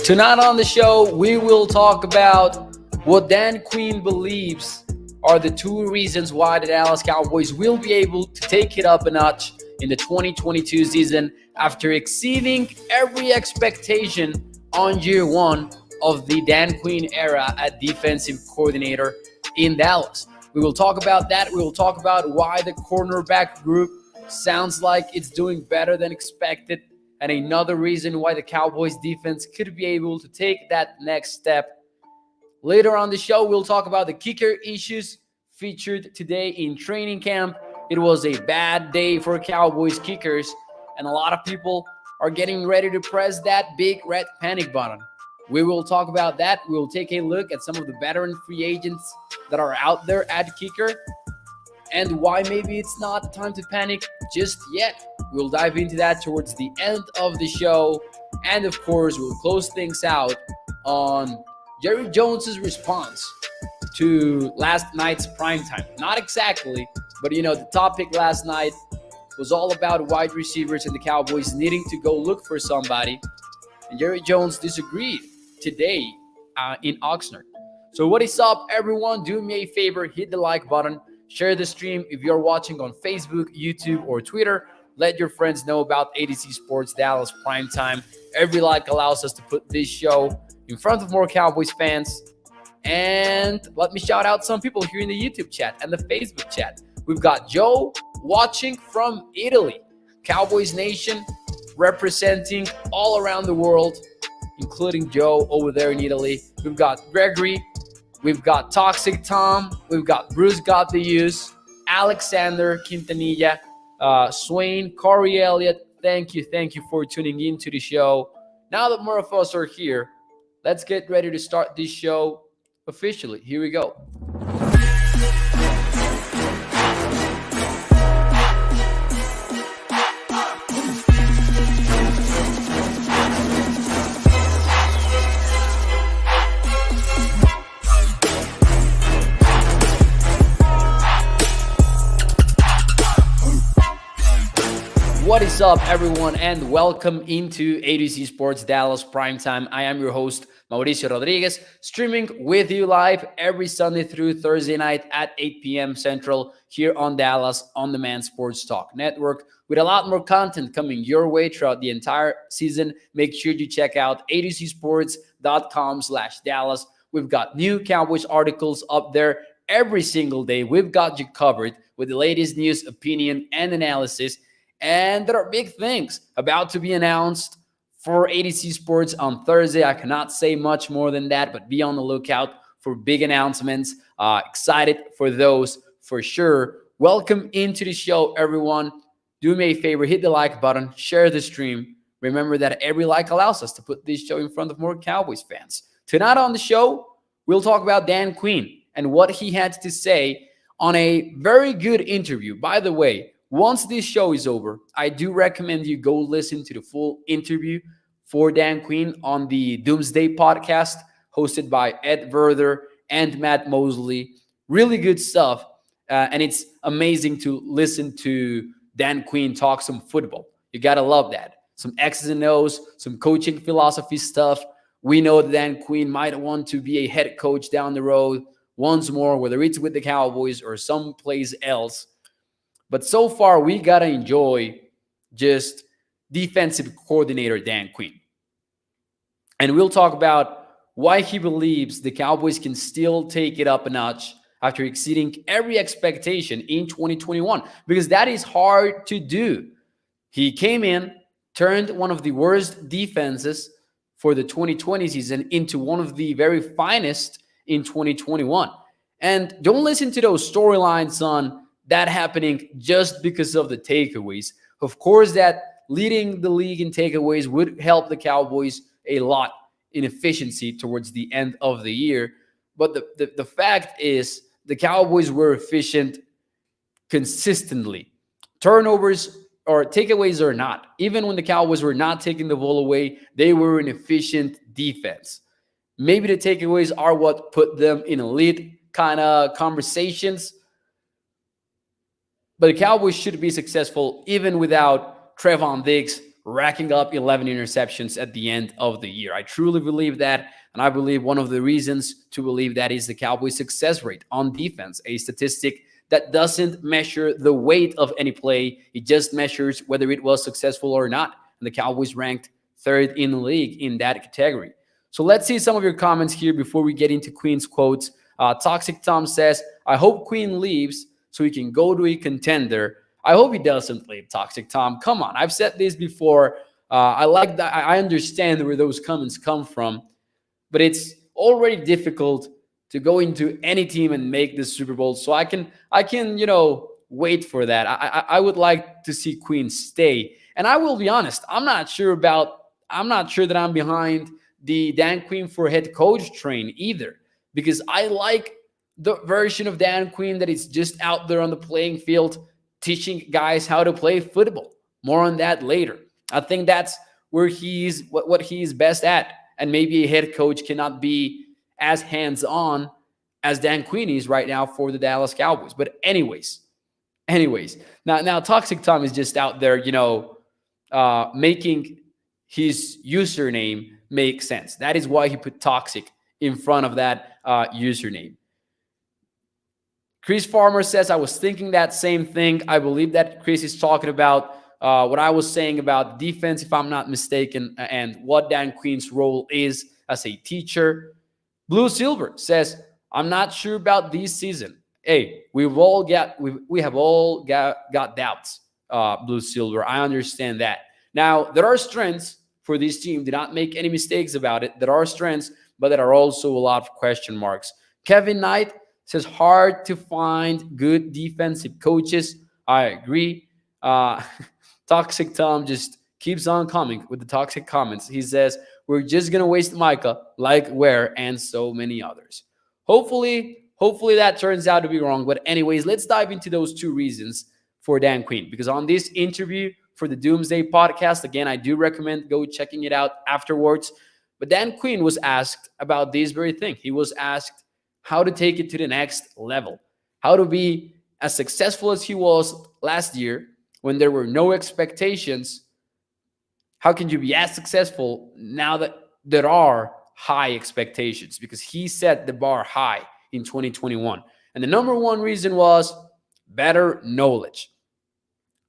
Tonight on the show, we will talk about what Dan Quinn believes are the two reasons why the Dallas Cowboys will be able to take it up a notch in the 2022 season after exceeding every expectation on year one of the Dan Quinn era at defensive coordinator in Dallas. We will talk about that. We will talk about why the cornerback group sounds like it's doing better than expected, and another reason why the Cowboys defense could be able to take that next step. Later on the show, we'll talk about the kicker issues featured today in training camp. It was a bad day for Cowboys kickers, and a lot of people are getting ready to press that big red panic button. We will talk about that. We will take a look at some of the veteran free agents that are out there at kicker and why maybe it's not time to panic just yet. We'll dive into that towards the end of the show. And of course, we'll close things out on Jerry Jones's response to last night's primetime. Not exactly, but the topic last night was all about wide receivers and the Cowboys needing to go look for somebody. And Jerry Jones disagreed today in Oxnard. So what is up, everyone? Do me a favor, hit the like button, share the stream. If you're watching on Facebook, YouTube, or Twitter, let your friends know about ADC Sports Dallas Primetime. Every like allows us to put this show in front of more Cowboys fans. And let me shout out some people here in the YouTube chat and the Facebook chat. We've got Joe watching from Italy. Cowboys Nation representing all around the world, including Joe over there in Italy. We've got Gregory. We've got Toxic Tom. We've got Bruce Got the Use. Alexander Quintanilla. Swain, Corey Elliott, thank you for tuning in to the show. Now that more of us are here, let's get ready to start this show officially. Here we go. What is up, everyone, and welcome into ADC Sports Dallas Primetime. I am your host, Mauricio Rodriguez, streaming with you live every Sunday through Thursday night at 8 p.m. Central here on Dallas On Demand Sports Talk Network, with a lot more content coming your way throughout the entire season. Make sure you check out adcsports.com/Dallas. We've got new Cowboys articles up there every single day. We've got you covered with the latest news, opinion, and analysis. And there are big things about to be announced for ADC Sports on Thursday. I cannot say much more than that, but be on the lookout for big announcements. Excited for those for sure. Welcome into the show, everyone. Do me a favor, hit the like button, share the stream. Remember that every like allows us to put this show in front of more Cowboys fans. Tonight on the show, we'll talk about Dan Quinn and what he had to say on a very good interview. By the way, once this show is over, I do recommend you go listen to the full interview for Dan Quinn on the Doomsday podcast hosted by Ed Werther and Matt Mosley. Really good stuff. And it's amazing to listen to Dan Quinn talk some football. You got to love that. Some X's and O's, some coaching philosophy stuff. We know that Dan Quinn might want to be a head coach down the road once more, whether it's with the Cowboys or someplace else. But so far, we got to enjoy just defensive coordinator Dan Quinn. And we'll talk about why he believes the Cowboys can still take it up a notch after exceeding every expectation in 2021, because that is hard to do. He came in, turned one of the worst defenses for the 2020 season into one of the very finest in 2021. And don't listen to those storylines on that happening just because of the takeaways. Of course, that leading the league in takeaways would help the Cowboys a lot in efficiency towards the end of the year. But the fact is the Cowboys were efficient consistently. Turnovers or takeaways or not, even when the Cowboys were not taking the ball away, they were an efficient defense. Maybe the takeaways are what put them in elite kind of conversations. But the Cowboys should be successful even without Trevon Diggs, racking up 11 interceptions at the end of the year. I truly believe that. And I believe one of the reasons to believe that is the Cowboys' success rate on defense, a statistic that doesn't measure the weight of any play. It just measures whether it was successful or not. And the Cowboys ranked third in the league in that category. So let's see some of your comments here before we get into Quinn's quotes. Toxic Tom says, I hope Quinn leaves so he can go to a contender. I hope he doesn't leave, Toxic Tom. Come on. I've said this before. I like that. I understand where those comments come from, but it's already difficult to go into any team and make the Super Bowl. So I can, wait for that. I would like to see Quinn stay. And I will be honest, I'm not sure that I'm behind the Dan Quinn for head coach train either, because I like the version of Dan Quinn that is just out there on the playing field teaching guys how to play football. More on that later. I think that's where what he's best at. And maybe a head coach cannot be as hands-on as Dan Quinn is right now for the Dallas Cowboys. But anyways, now Toxic Tom is just out there, making his username make sense. That is why he put toxic in front of that username. Chris Farmer says, I was thinking that same thing. I believe that Chris is talking about what I was saying about defense, if I'm not mistaken, and what Dan Quinn's role is as a teacher. Blue Silver says, I'm not sure about this season. Hey, we have all got doubts, Blue Silver. I understand that. Now, there are strengths for this team. Do not make any mistakes about it. There are strengths, but there are also a lot of question marks. Kevin Knight says, hard to find good defensive coaches. I agree. Toxic Tom just keeps on coming with the toxic comments. He says, we're just going to waste Micah like Ware and so many others. Hopefully that turns out to be wrong. But anyways, let's dive into those two reasons for Dan Quinn. Because on this interview for the Doomsday podcast, again, I do recommend go checking it out afterwards. But Dan Quinn was asked about this very thing. He was asked how to take it to the next level, how to be as successful as he was last year when there were no expectations. How can you be as successful now that there are high expectations? Because he set the bar high in 2021. And the number one reason was better knowledge.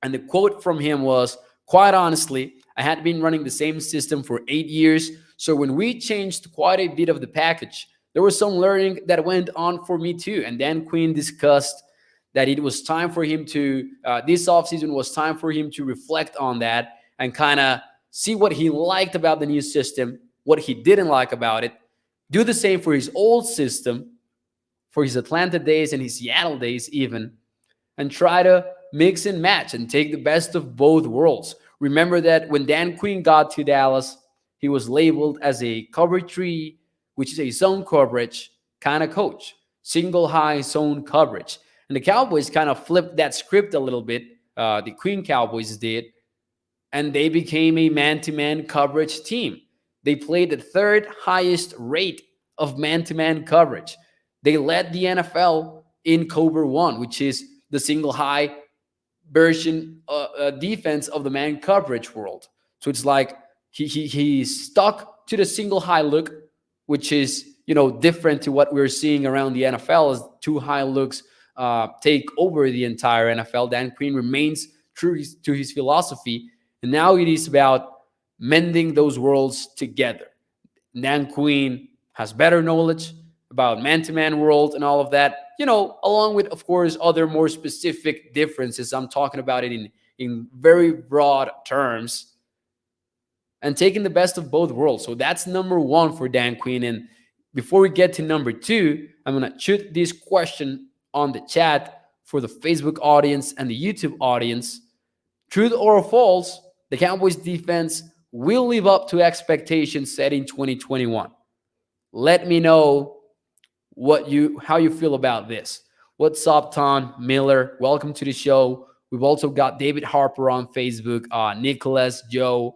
And the quote from him was, quite honestly, I had been running the same system for 8 years. So when we changed quite a bit of the package, there was some learning that went on for me too. And Dan Quinn discussed that it was time for him to, this offseason was time for him to reflect on that and kind of see what he liked about the new system, what he didn't like about it, do the same for his old system, for his Atlanta days and his Seattle days even, and try to mix and match and take the best of both worlds. Remember that when Dan Quinn got to Dallas, he was labeled as a cover 3, which is a zone coverage kind of coach, single high zone coverage. And the Cowboys kind of flipped that script a little bit. The Quinn Cowboys did. And they became a man-to-man coverage team. They played the third highest rate of man-to-man coverage. They led the NFL in cover 1, which is the single high version defense of the man coverage world. So it's like he stuck to the single high look, which is different to what we're seeing around the NFL as two high looks take over the entire NFL. Dan Quinn remains true to his philosophy, and now it is about mending those worlds together. Dan Quinn has better knowledge about man-to-man world and all of that, along with, of course, other more specific differences. I'm talking about it in very broad terms, and taking the best of both worlds. So that's number one for Dan Quinn. And before we get to number 2, I'm going to shoot this question on the chat for the Facebook audience and the YouTube audience. Truth or false, the Cowboys defense will live up to expectations set in 2021. Let me know how you feel about this. What's up, Ton Miller? Welcome to the show. We've also got David Harper on Facebook, Nicholas, Joe,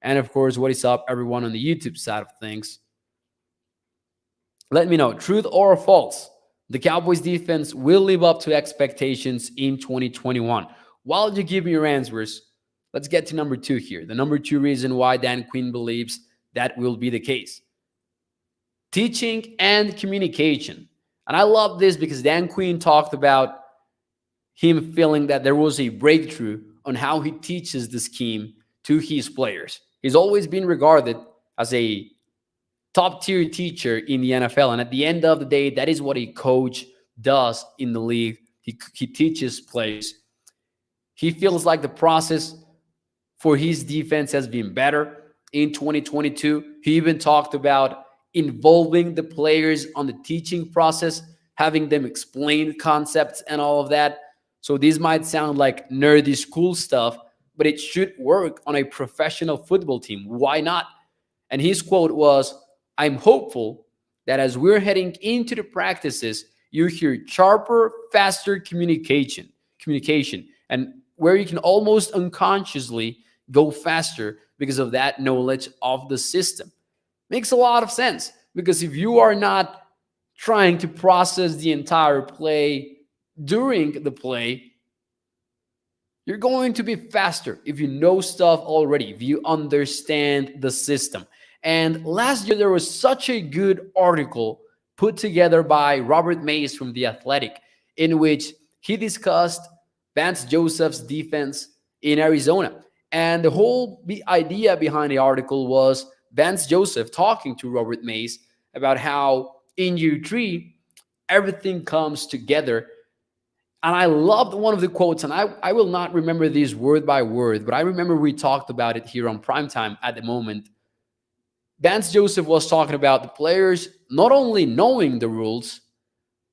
and of course, what is up, everyone on the YouTube side of things. Let me know, truth or false, the Cowboys defense will live up to expectations in 2021. While you give me your answers, Let's get to number 2 here. The number 2 reason why Dan Quinn believes that will be the case: teaching and communication. And I love this because Dan Quinn talked about him feeling that there was a breakthrough on how he teaches the scheme to his players. He's always been regarded as a top tier teacher in the NFL. And at the end of the day, that is what a coach does in the league. He teaches players. He feels like the process for his defense has been better in 2022. He even talked about involving the players on the teaching process, having them explain concepts and all of that. So this might sound like nerdy school stuff, but it should work on a professional football team. Why not? And his quote was, "I'm hopeful that as we're heading into the practices, you hear sharper, faster communication, and where you can almost unconsciously go faster because of that knowledge of the system." Makes a lot of sense, because if you are not trying to process the entire play during the play, you're going to be faster if you know stuff already, if you understand the system. And last year, there was such a good article put together by Robert Mays from The Athletic, in which he discussed Vance Joseph's defense in Arizona. And the whole idea behind the article was Vance Joseph talking to Robert Mays about how in year 3, everything comes together. And I loved one of the quotes, and I will not remember these word by word, but I remember we talked about it here on Primetime at the moment. Vance Joseph was talking about the players not only knowing the rules,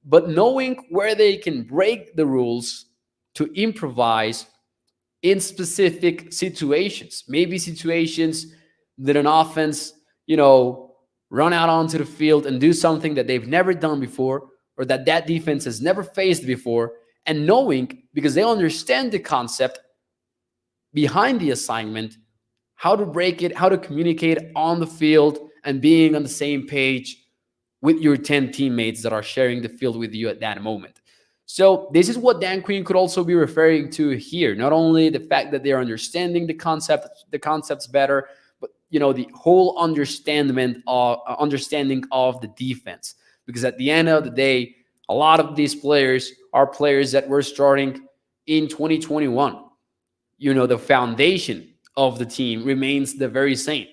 but knowing where they can break the rules to improvise in specific situations. Maybe situations that an offense, run out onto the field and do something that they've never done before, or that defense has never faced before, and knowing, because they understand the concept behind the assignment, how to break it, how to communicate on the field, and being on the same page with your 10 teammates that are sharing the field with you at that moment. So this is what Dan Quinn could also be referring to here. Not only the fact that they're understanding the concepts better, but the whole understanding of the defense. Because at the end of the day, a lot of these players are players that were starting in 2021. The foundation of the team remains the very same,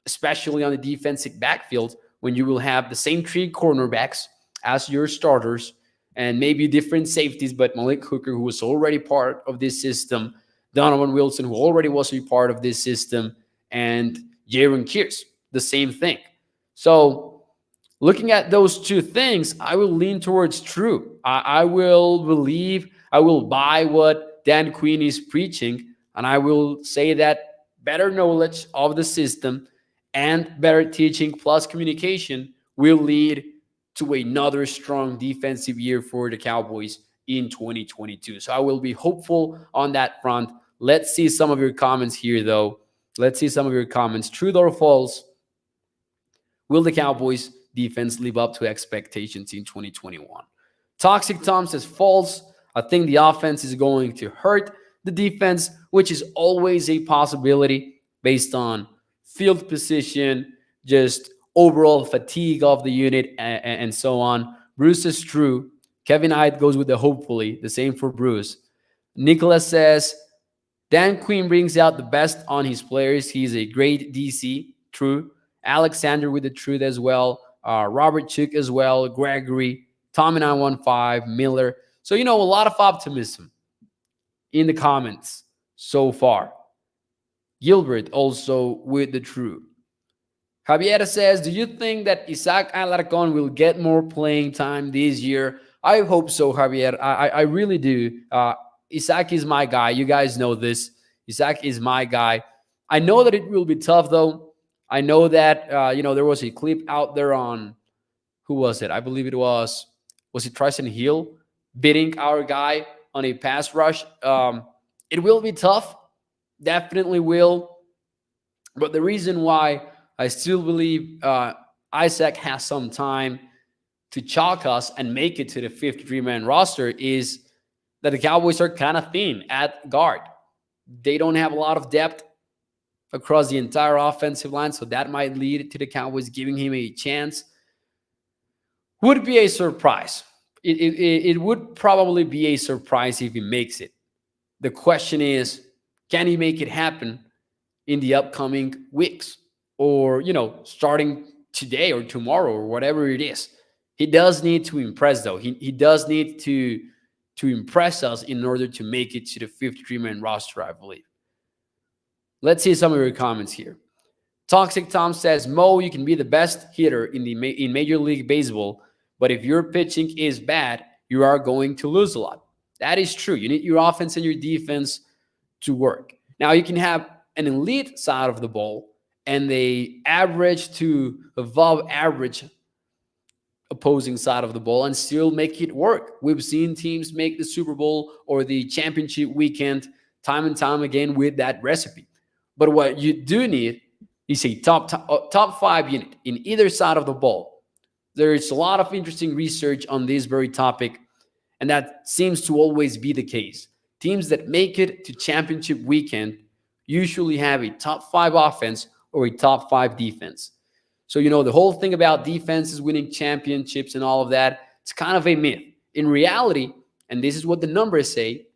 especially on the defensive backfield, when you will have the same 3 cornerbacks as your starters and maybe different safeties, but Malik Hooker, who was already part of this system, Donovan Wilson, who already was a part of this system, and Jaron Kears, the same thing. So looking at those 2 things, I will lean towards true. I will buy what Dan Quinn is preaching, and I will say that better knowledge of the system and better teaching plus communication will lead to another strong defensive year for the Cowboys in 2022. So I will be hopeful on that front. Let's see some of your comments here, though. Let's see some of your comments. True or false? Will the Cowboys defense live up to expectations in 2021? Toxic Tom says false. I think the offense is going to hurt the defense, which is always a possibility based on field position, just overall fatigue of the unit, and so on. Bruce is true. Kevin Hyde goes with the hopefully. The same for Bruce. Nicholas says, Dan Quinn brings out the best on his players. He's a great DC. True. Alexander with the truth as well. Robert Chick as well. Gregory. Tommy915. Miller. So, a lot of optimism in the comments so far. Gilbert also with the truth. Javier says, do you think that Isaac Alarcon will get more playing time this year? I hope so, Javier. I really do. Isaac is my guy. You guys know this. Isaac is my guy. I know that it will be tough, though. I know that, there was a clip out there on, who was it? I believe it was it Tryson Hill beating our guy on a pass rush? It will be tough. Definitely will. But the reason why I still believe Isaac has some time to chalk us and make it to the 53-man roster is that the Cowboys are kind of thin at guard. They don't have a lot of depth across the entire offensive line, so that might lead to the Cowboys giving him a chance. Would be a surprise. It would probably be a surprise if he makes it. The question is, can he make it happen in the upcoming weeks? Or, starting today or tomorrow or whatever it is. He does need to impress, though. He does need to impress us in order to make it to the 53-man roster, I believe. Let's see some of your comments here. Toxic Tom says, Mo, you can be the best hitter in Major League Baseball, but if your pitching is bad, you are going to lose a lot. That is true. You need your offense and your defense to work. Now, you can have an elite side of the ball and the average to above average opposing side of the ball and still make it work. We've seen teams make the Super Bowl or the championship weekend time and time again with that recipe. But what you do need is a top 5 unit in either side of the ball. There's a lot of interesting research on this very topic, and that seems to always be the case. Teams that make it to championship weekend usually have a top 5 offense or a top 5 defense. So, the whole thing about defenses winning championships and all of that, it's kind of a myth. In reality, and this is what the numbers say,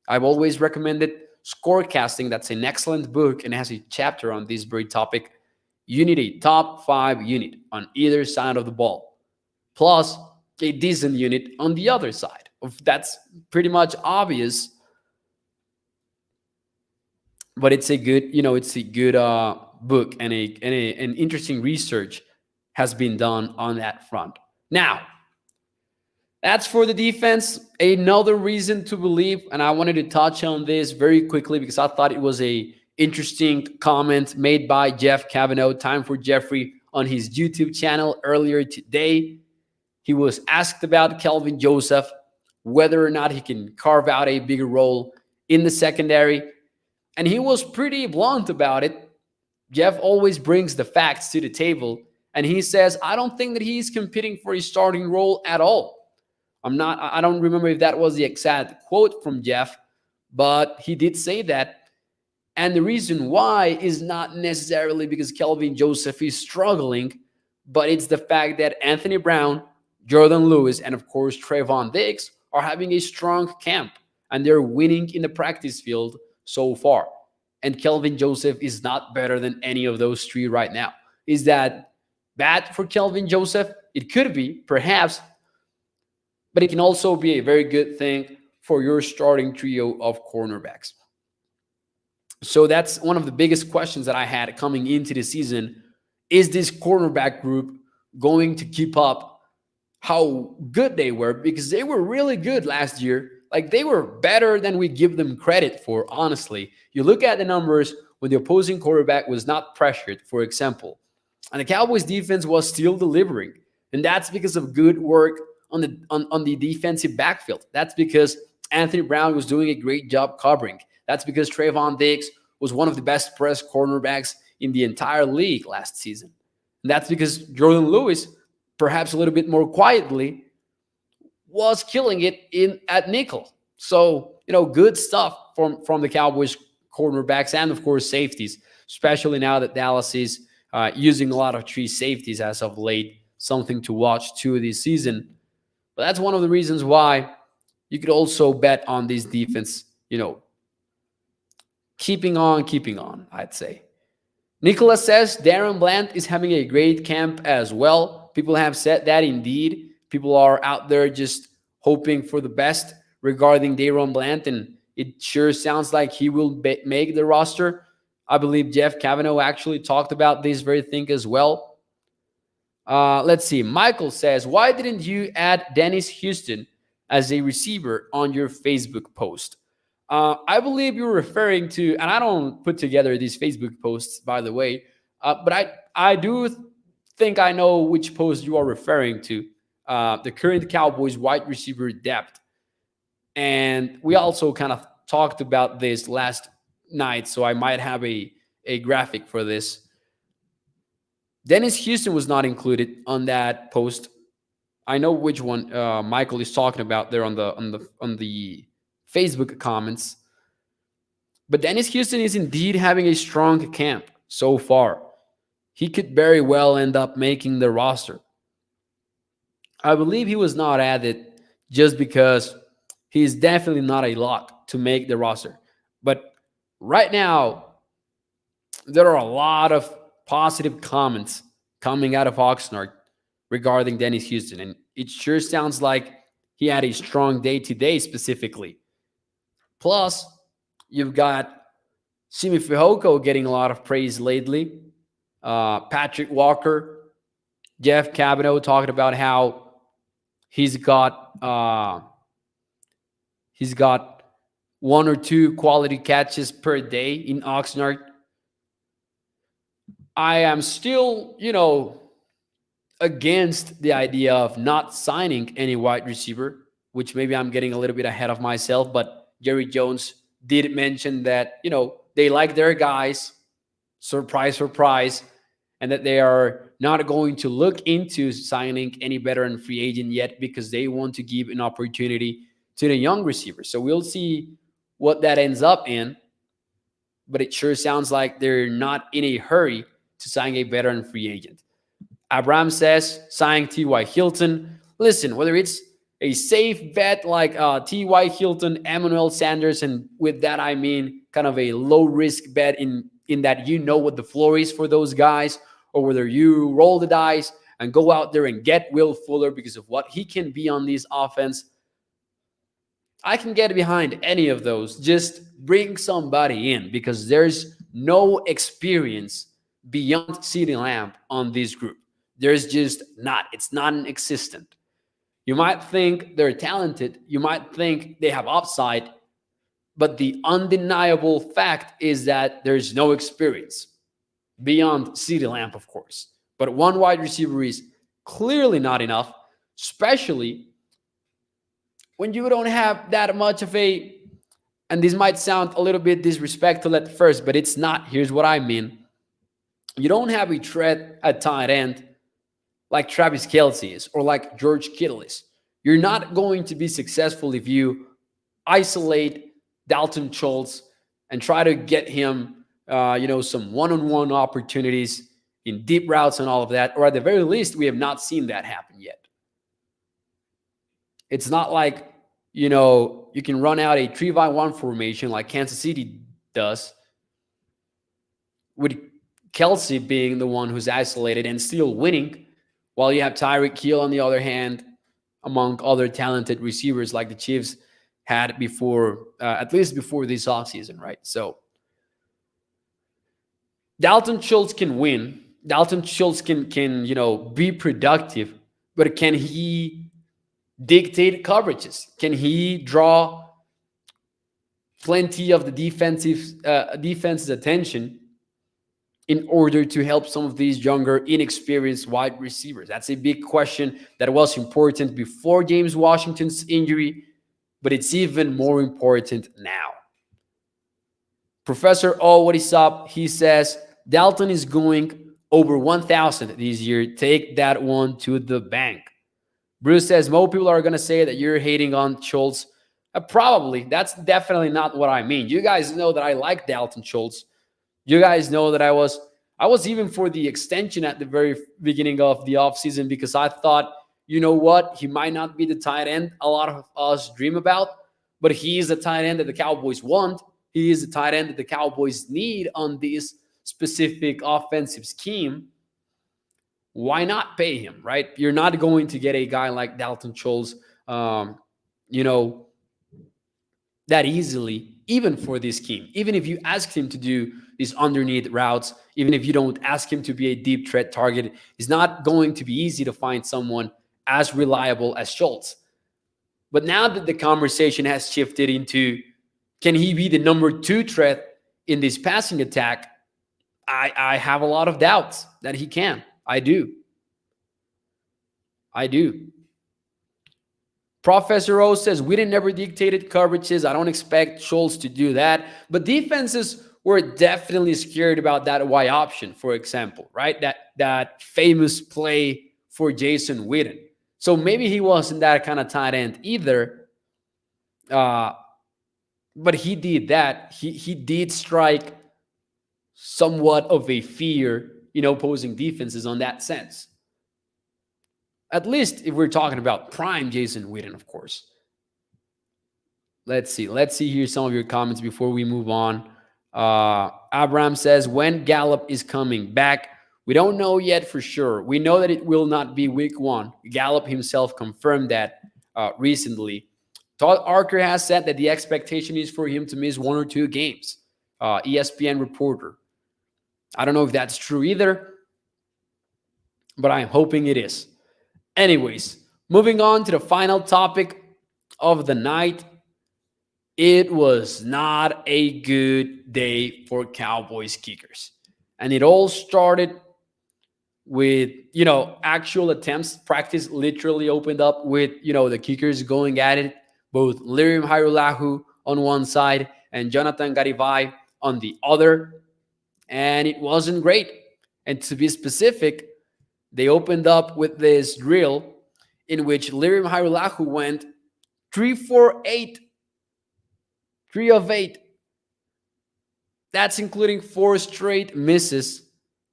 I've always recommended Scorecasting. That's an excellent book and has a chapter on this very topic. You need a top 5 unit on either side of the ball, plus a decent unit on the other side. That's pretty much obvious, but it's a good, book, and an interesting research has been done on that front. Now, that's for the defense. Another reason to believe, and I wanted to touch on this very quickly because I thought it was a interesting comment made by Jeff Cavanaugh, Time for Jeffrey, on his YouTube channel earlier today. He was asked about Kelvin Joseph, whether or not he can carve out a bigger role in the secondary, and he was pretty blunt about it. Jeff always brings the facts to the table, and he says, I don't think that he's competing for a starting role at all. I don't remember if that was the exact quote from Jeff, but he did say that. And the reason why is not necessarily because Kelvin Joseph is struggling, but it's the fact that Anthony Brown, Jordan Lewis, and of course Trayvon Diggs are having a strong camp, and they're winning in the practice field so far. And Kelvin Joseph is not better than any of those 3 right now. Is that bad for Kelvin Joseph? It could be, perhaps, but it can also be a very good thing for your starting trio of cornerbacks. So that's one of the biggest questions that I had coming into the season. Is this cornerback group going to keep up how good they were? Because they were really good last year. Like, they were better than we give them credit for, honestly. You look at the numbers when the opposing quarterback was not pressured, for example, and the Cowboys defense was still delivering. And that's because of good work on the defensive backfield. That's because Anthony Brown was doing a great job covering. That's because Trayvon Diggs was one of the best press cornerbacks in the entire league last season. And that's because Jordan Lewis, perhaps a little bit more quietly, was killing it at nickel. So, good stuff from the Cowboys cornerbacks and, of course, safeties, especially now that Dallas is using a lot of 3 safeties as of late, something to watch too this season. But that's one of the reasons why you could also bet on this defense, keeping on, I'd say. Nicholas says Darren Bland is having a great camp as well. People have said that indeed. People are out there just hoping for the best regarding Darren Bland, and it sure sounds like he will make the roster. I believe Jeff Cavanaugh actually talked about this very thing as well. Let's see. Michael says, why didn't you add Dennis Houston as a receiver on your Facebook post? I believe you're referring to, and I don't put together these Facebook posts, by the way, but I do think I know which post you are referring to, the current Cowboys wide receiver depth. And we also kind of talked about this last night, so I might have a graphic for this. Dennis Houston was not included on that post. I know which one Michael is talking about there on the Facebook comments. But Dennis Houston is indeed having a strong camp so far. He could very well end up making the roster. I believe he was not added just because he's definitely not a lock to make the roster. But right now, there are a lot of positive comments coming out of Oxnard regarding Dennis Houston. And it sure sounds like he had a strong day today specifically. Plus, you've got Simi Fehoko getting a lot of praise lately. Patrick Walker, Jeff Cavanaugh talking about how he's got one or two quality catches per day in Oxnard. I am still, against the idea of not signing any wide receiver, which maybe I'm getting a little bit ahead of myself, but Jerry Jones did mention that, they like their guys, surprise, surprise, and that they are not going to look into signing any veteran free agent yet because they want to give an opportunity to the young receivers. So we'll see what that ends up in, but it sure sounds like they're not in a hurry to sign a veteran free agent. Abraham says, signing T.Y. Hilton. Listen, whether it's a safe bet like T.Y. Hilton, Emmanuel Sanders, and with that I mean kind of a low-risk bet in that you know what the floor is for those guys, or whether you roll the dice and go out there and get Will Fuller because of what he can be on this offense, I can get behind any of those. Just bring somebody in because there's no experience beyond CeeDee Lamb on this group. There's just not. It's non-existent. You might think they're talented. You might think they have upside. But the undeniable fact is that there's no experience beyond CeeDee Lamb, of course. But one wide receiver is clearly not enough, especially when you don't have that much of a, and this might sound a little bit disrespectful at first, but it's not. Here's what I mean. You don't have a threat at tight end like Travis Kelce is or like George Kittle is. You're not going to be successful if you isolate Dalton Schultz and try to get him, some one-on-one opportunities in deep routes and all of that. Or at the very least, we have not seen that happen yet. It's not like, you can run out a 3-by-1 formation like Kansas City does with Kelce being the one who's isolated and still winning, while you have Tyreek Hill on the other hand, among other talented receivers like the Chiefs had before, at least before this offseason, right? So Dalton Schultz can win. Dalton Schultz can be productive, but can he dictate coverages? Can he draw plenty of the defense's attention in order to help some of these younger, inexperienced wide receivers? That's a big question that was important before James Washington's injury, but it's even more important now. Professor O, what is up? He says, Dalton is going over 1,000 this year. Take that one to the bank. Bruce says, most people are going to say that you're hating on Schultz. Probably. That's definitely not what I mean. You guys know that I like Dalton Schultz. You guys know that I was even for the extension at the very beginning of the offseason because I thought, you know what, he might not be the tight end a lot of us dream about, but he is the tight end that the Cowboys want. He is the tight end that the Cowboys need on this specific offensive scheme. Why not pay him, right? You're not going to get a guy like Dalton Schultz, that easily, even for this scheme. Even if you ask him to do these underneath routes, even if you don't ask him to be a deep threat target, it's not going to be easy to find someone as reliable as Schultz. But now that the conversation has shifted into, can he be the number 2 threat in this passing attack? I have a lot of doubts that he can. I do. Professor O says, we didn't never dictated coverages. I don't expect Schultz to do that. But defenses were definitely scared about that Y option, for example, right? That famous play for Jason Witten. So maybe he wasn't that kind of tight end either. But he did that. He did strike somewhat of a fear in opposing defenses on that sense. At least if we're talking about prime Jason Witten, of course. Let's see. Let's see here some of your comments before we move on. Abraham says, when Gallup is coming back, we don't know yet for sure. We know that it will not be week 1. Gallup himself confirmed that recently. Todd Archer has said that the expectation is for him to miss 1 or 2 games. ESPN reporter. I don't know if that's true either, but I'm hoping it is. Anyways, moving on to the final topic of the night. It was not a good day for Cowboys kickers. And it all started with, actual attempts. Practice literally opened up with, the kickers going at it. Both Lirim Hajrullahu on one side and Jonathan Garibay on the other. And it wasn't great. And to be specific, they opened up with this drill in which Lirim Hajrullahu went 3 for 8. 3 of 8. That's including 4 straight misses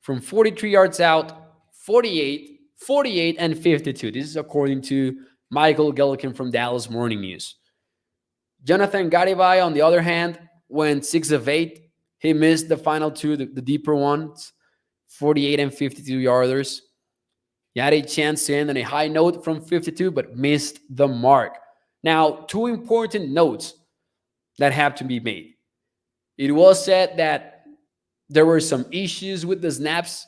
from 43 yards out, 48, 48, and 52. This is according to Michael Gillikin from Dallas Morning News. Jonathan Garibay, on the other hand, went 6 of 8. He missed the final 2, the deeper ones, 48 and 52 yarders. He had a chance to end on a high note from 52, but missed the mark. Now, 2 important notes that have to be made. It was said that there were some issues with the snaps,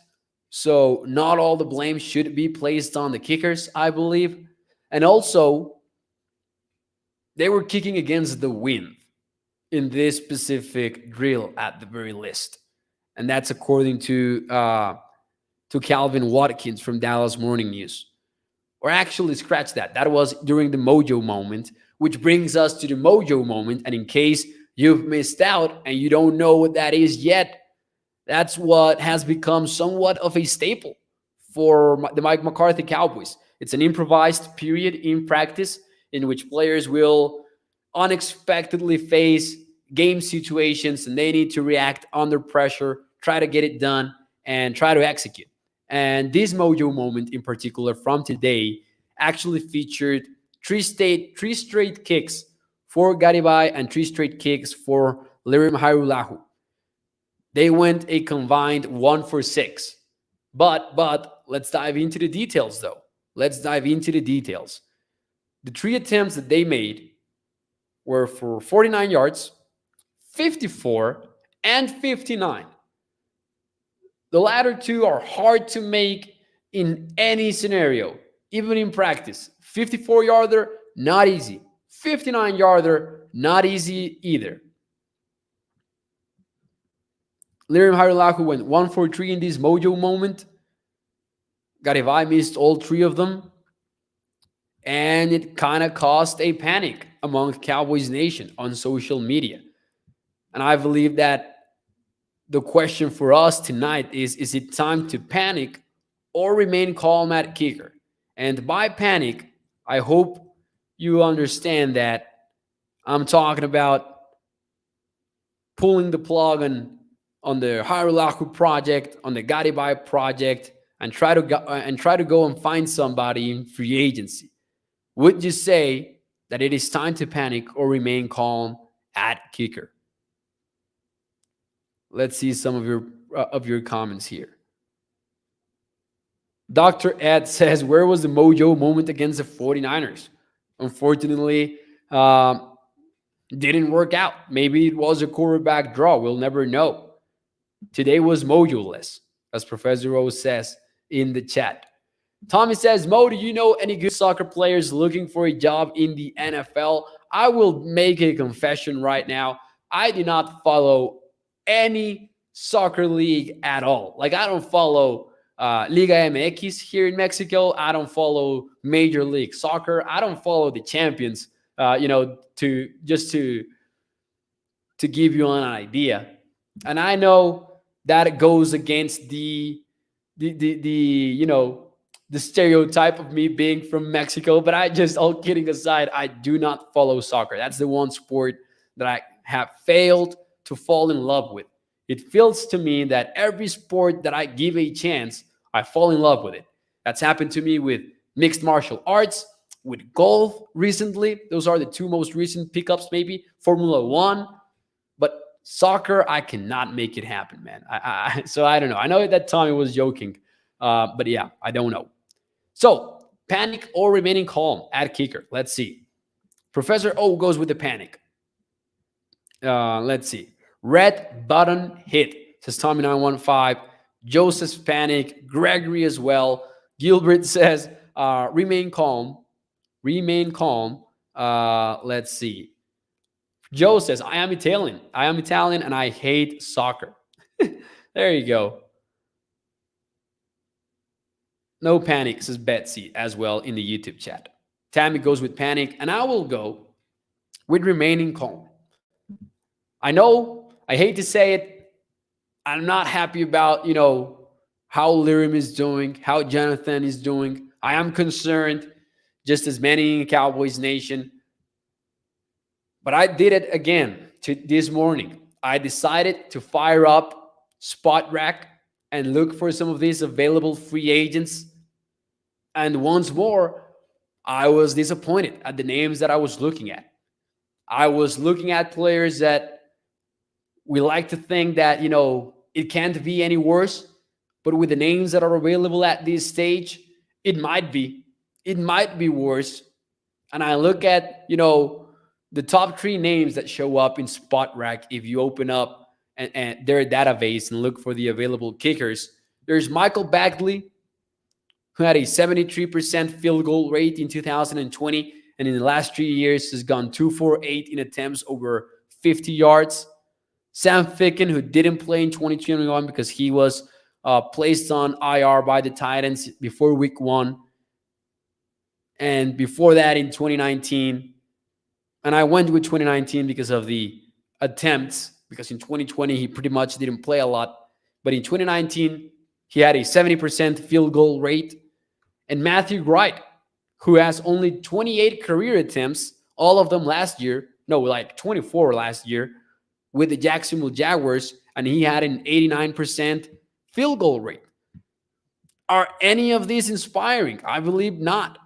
so not all the blame should be placed on the kickers, I believe. And also, they were kicking against the wind in this specific drill at the very least. And that's according to Calvin Watkins from Dallas Morning News. Or actually, scratch that. That was during the mojo moment, which brings us to the mojo moment. And in case you've missed out and you don't know what that is yet, that's what has become somewhat of a staple for the Mike McCarthy Cowboys. It's an improvised period in practice in which players will unexpectedly face game situations and they need to react under pressure, try to get it done, and try to execute. And this mojo moment in particular from today actually featured three straight kicks for Garibay and 3 straight kicks for Lirim Hajrullahu. They went a combined 1 for 6. But let's dive into the details, though. Let's dive into the details. The 3 attempts that they made were for 49 yards, 54, and 59. The latter 2 are hard to make in any scenario, even in practice. 54-yarder, not easy. 59-yarder, not easy either. Lirim Hajrullahu went 1 for 3 in this mojo moment. Garibay missed all 3 of them. And it kind of caused a panic among Cowboys Nation on social media. And I believe that the question for us tonight is it time to panic or remain calm at kicker? And by panic, I hope you understand that I'm talking about pulling the plug on the Hajrullahu project, on the Garibay project, and try to go and find somebody in free agency. Would you say that it is time to panic or remain calm at kicker? Let's see some of your comments here. Dr. Ed says, where was the mojo moment against the 49ers? Unfortunately, didn't work out. Maybe it was a quarterback draw. We'll never know. Today was mojo-less, as Professor Rose says in the chat. Tommy says, Mo, do you know any good soccer players looking for a job in the NFL? I will make a confession right now. I do not follow any soccer league at all. Like, I don't follow Liga MX here in Mexico. I don't follow Major League Soccer. I don't follow the champions, to give you an idea. And I know that it goes against the stereotype of me being from Mexico, but all kidding aside, I do not follow soccer. That's the one sport that have failed to fall in love with. It feels to me that every sport that I give a chance, I fall in love with it. That's happened to me with mixed martial arts, with golf recently. Those are the two most recent pickups, maybe Formula One. But soccer, I cannot make it happen, man. So I don't know. I know that Tommy was joking, but yeah, I don't know. So panic or remaining calm at kicker. Let's see. Professor O goes with the panic. Let's see. Red button hit, says Tommy915. Joseph's panic. Gregory as well. Gilbert says, remain calm. Remain calm. Let's see. Joe says, I am Italian. I am Italian and I hate soccer. There you go. No panic, says Betsy as well in the YouTube chat. Tammy goes with panic, and I will go with remaining calm. I know, I hate to say it, I'm not happy about, how Lirim is doing, how Jonathan is doing. I am concerned, just as many in Cowboys Nation. But I did it again this morning. I decided to fire up Spot Rack and look for some of these available free agents. And once more, I was disappointed at the names that I was looking at. I was looking at players that we like to think that, it can't be any worse. But with the names that are available at this stage, it might be. It might be worse. And I look at, the top 3 names that show up in Spot Rack if you open up and their database and look for the available kickers. There's Michael Bagley, who had a 73% field goal rate in 2020, and in the last 3 years has gone 2 for 8 in attempts over 50 yards. Sam Ficken, who didn't play in 2021 because he was placed on IR by the Titans before week 1. And before that in 2019. And I went with 2019 because of the attempts, because in 2020 he pretty much didn't play a lot. But in 2019, he had a 70% field goal rate. And Matthew Wright, who has only 28 career attempts, all of them last year, 24 last year, with the Jacksonville Jaguars, and he had an 89% field goal rate. Are any of these inspiring? I believe not.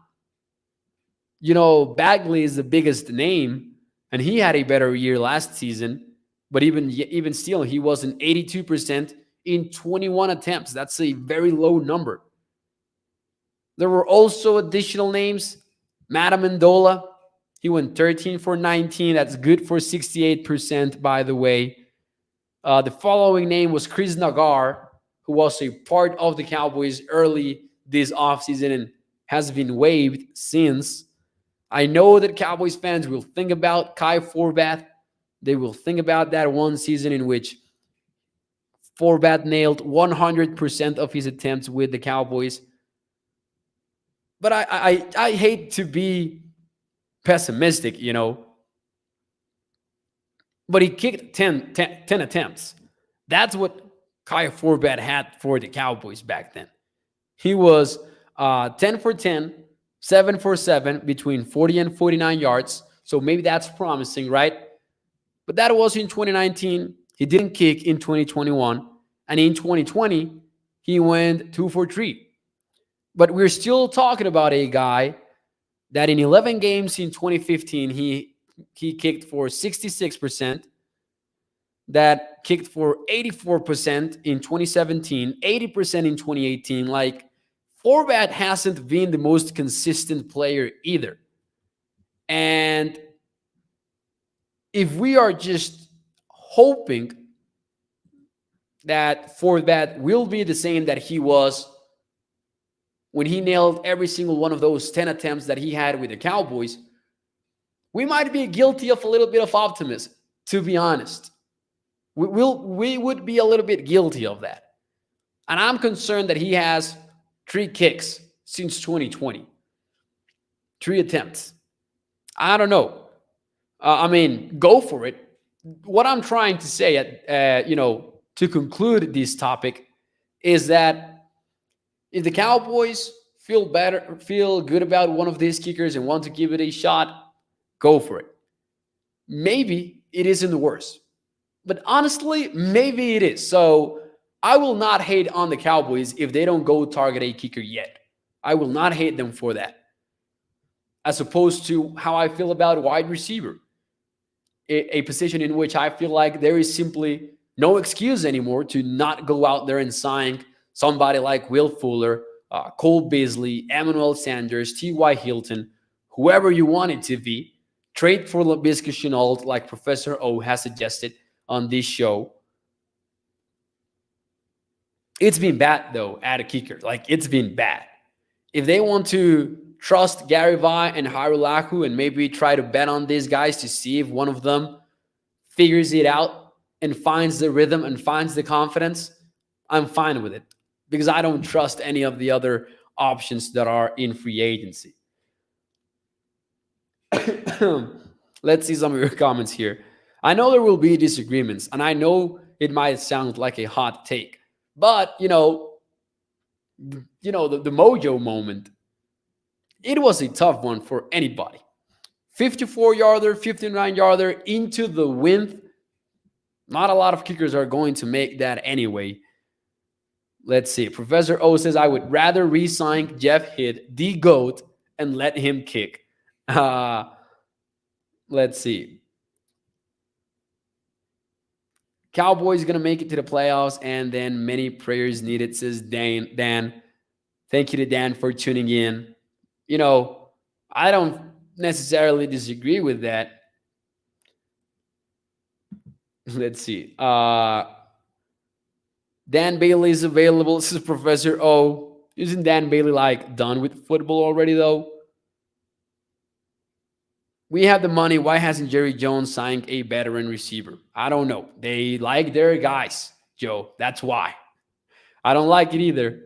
Bagley is the biggest name, and he had a better year last season, but even still, he was an 82% in 21 attempts. That's a very low number. There were also additional names. Matt Amendola, he went 13 for 19. That's good for 68%, by the way. The following name was Chris Nagar, who was a part of the Cowboys early this offseason and has been waived since. I know that Cowboys fans will think about Kai Forbath. They will think about that one season in which Forbath nailed 100% of his attempts with the Cowboys. But I hate to be pessimistic, But he kicked 10 attempts. That's what Kai Forbath had for the Cowboys back then. He was 10 for 10, 7 for 7, between 40 and 49 yards. So maybe that's promising, right? But that was in 2019. He didn't kick in 2021. And in 2020, he went 2 for 3. But we're still talking about a guy that in 11 games in 2015, he kicked for 66%, that kicked for 84% in 2017, 80% in 2018. Like, Forbath hasn't been the most consistent player either. And if we are just hoping that Forbath will be the same that he was when he nailed every single one of those 10 attempts that he had with the Cowboys, we might be guilty of a little bit of optimism, to be honest. We would be a little bit guilty of that. And I'm concerned that he has 3 kicks since 2020. 3 attempts. I don't know. Go for it. What I'm trying to say, to conclude this topic, is that if the Cowboys feel good about one of these kickers and want to give it a shot, go for it. Maybe it isn't the worst. But honestly, maybe it is. So I will not hate on the Cowboys if they don't go target a kicker yet. I will not hate them for that. As opposed to how I feel about wide receiver, a position in which I feel like there is simply no excuse anymore to not go out there and sign somebody like Will Fuller, Cole Beasley, Emmanuel Sanders, T.Y. Hilton, whoever you want it to be. Trade for Laviska Shenault, like Professor O has suggested on this show. It's been bad, though, at a kicker. Like, it's been bad. If they want to trust Gary Vi and Harulahu and maybe try to bet on these guys to see if one of them figures it out and finds the rhythm and finds the confidence, I'm fine with it because I don't trust any of the other options that are in free agency. Let's see some of your comments here. I know there will be disagreements, and I know it might sound like a hot take, but the mojo moment, it was a tough one for anybody. 54-yarder, 59-yarder into the wind. Not a lot of kickers are going to make that anyway. Let's see. Professor O says, I would rather re-sign Jeff Hitt, the GOAT, and let him kick. Let's see. Cowboys going to make it to the playoffs, and then many prayers needed, says Dan. Thank you to Dan for tuning in. I don't necessarily disagree with that. Let's see. Dan Bailey is available. This is Professor O. Isn't Dan Bailey done with football already, though? We have the money. Why hasn't Jerry Jones signed a veteran receiver? I don't know. They like their guys, Joe. That's why. I don't like it either.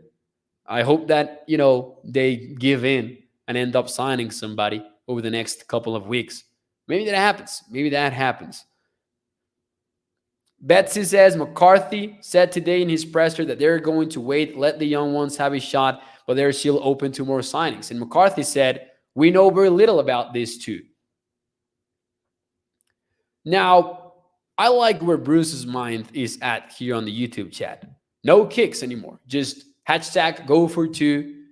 I hope that, they give in and end up signing somebody over the next couple of weeks. Maybe that happens. Betsy says McCarthy said today in his presser that they're going to wait, let the young ones have a shot, but they're still open to more signings. And McCarthy said, we know very little about this too. Now, I like where Bruce's mind is at here on the YouTube chat. No kicks anymore. Just hashtag go for two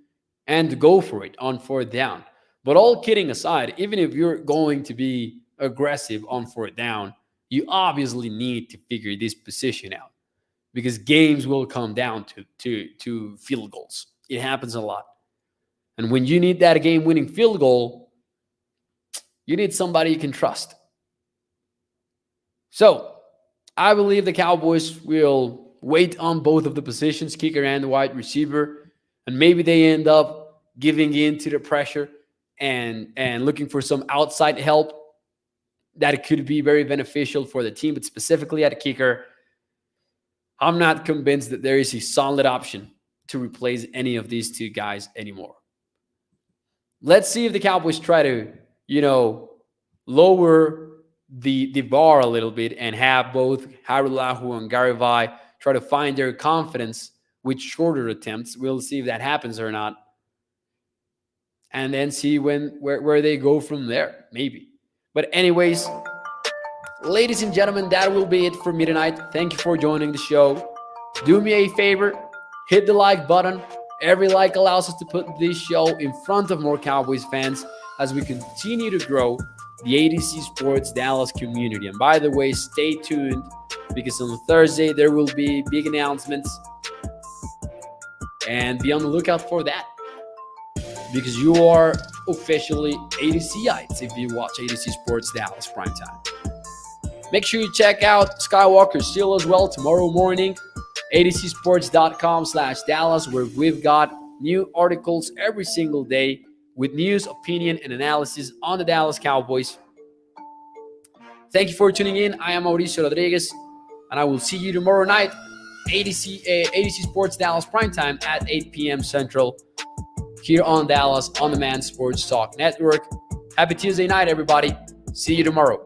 and go for it on fourth down. But all kidding aside, even if you're going to be aggressive on fourth down, you obviously need to figure this position out because games will come down to field goals. It happens a lot. And when you need that game-winning field goal, you need somebody you can trust. So, I believe the Cowboys will wait on both of the positions, kicker and wide receiver, and maybe they end up giving in to the pressure and looking for some outside help that could be very beneficial for the team, but specifically at a kicker, I'm not convinced that there is a solid option to replace any of these two guys anymore. Let's see if the Cowboys try to, lower the bar a little bit and have both Harulahu and Garibai try to find their confidence with shorter attempts. We'll see if that happens or not. And then see where they go from there, maybe. But anyways, ladies and gentlemen, that will be it for me tonight. Thank you for joining the show. Do me a favor, hit the like button. Every like allows us to put this show in front of more Cowboys fans as we continue to grow the ADC Sports Dallas community. And by the way, stay tuned because on Thursday there will be big announcements. And be on the lookout for that because you are officially ADCites if you watch ADC Sports Dallas Primetime. Make sure you check out Skywalker Steel as well tomorrow morning, adcsports.com/Dallas, where we've got new articles every single day with news, opinion, and analysis on the Dallas Cowboys. Thank you for tuning in. I am Mauricio Rodriguez, and I will see you tomorrow night, ADC Sports Dallas Primetime at 8 p.m. Central, here on Dallas on the Man Sports Talk Network. Happy Tuesday night, everybody. See you tomorrow.